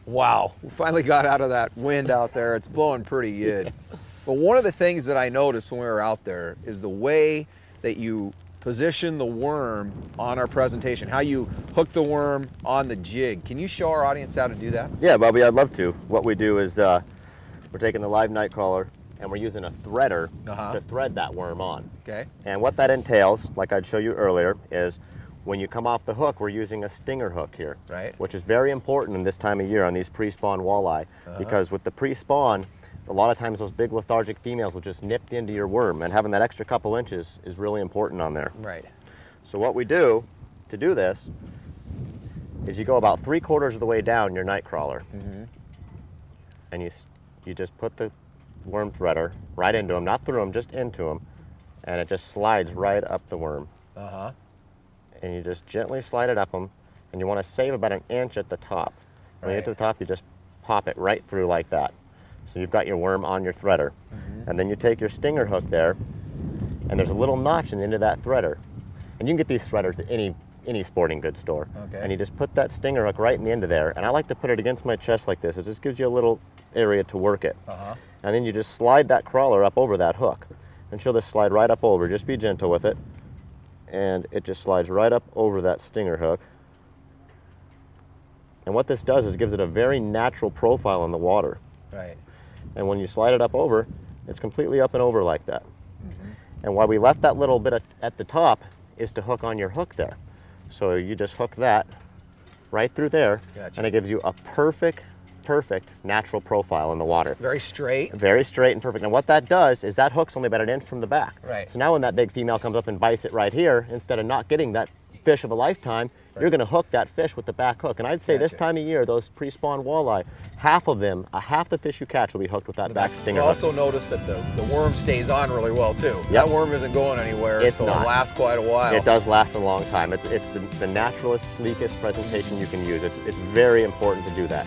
Wow, we finally got out of that wind out there. It's blowing pretty good. But one of the things that I noticed when we were out there is the way that you position the worm on our presentation, how you hook the worm on the jig. Can you show our audience how to do that? Yeah, Bobby, I'd love to. What we do is we're taking the live night crawler and we're using a threader to thread that worm on. Okay. And what that entails, like I'd show you earlier, is when you come off the hook, we're using a stinger hook here, right? Which is very important in this time of year on these pre-spawn walleye, because with the pre-spawn, a lot of times those big lethargic females will just nip into your worm, and having that extra couple inches is really important on there. Right. So what we do to do this is you go about 3/4 of the way down your night crawler, and you just put the worm threader right into them, not through them, just into them, and it just slides right up the worm. And you just gently slide it up them, and you want to save about 1 inch at the top. When you get to the top, you just pop it right through like that. So you've got your worm on your threader. And then you take your stinger hook there, and there's a little notch in the end of that threader. And you can get these threaders at any sporting goods store. And you just put that stinger hook right in the end of there, and I like to put it against my chest like this. It just gives you a little area to work it. And then you just slide that crawler up over that hook. And she'll just slide right up over. Just be gentle with it. And it just slides right up over that stinger hook. And what this does is gives it a very natural profile in the water. Right. And when you slide it up over, it's completely up and over like that. And why we left that little bit at the top is to hook on your hook there. So you just hook that right through there, and it gives you a perfect natural profile in the water. Very straight. Very straight and perfect. And what that does is that hook's only about 1 inch from the back. Right. So now when that big female comes up and bites it right here, instead of not getting that fish of a lifetime, you're going to hook that fish with the back hook. And I'd say this time of year, those pre-spawn walleye, half the fish you catch will be hooked with that back stinger hook. Also notice that the worm stays on really well too. That worm isn't going anywhere, so it'll last quite a while. It does last a long time. It's the naturalest, sleekest presentation you can use. It's very important to do that.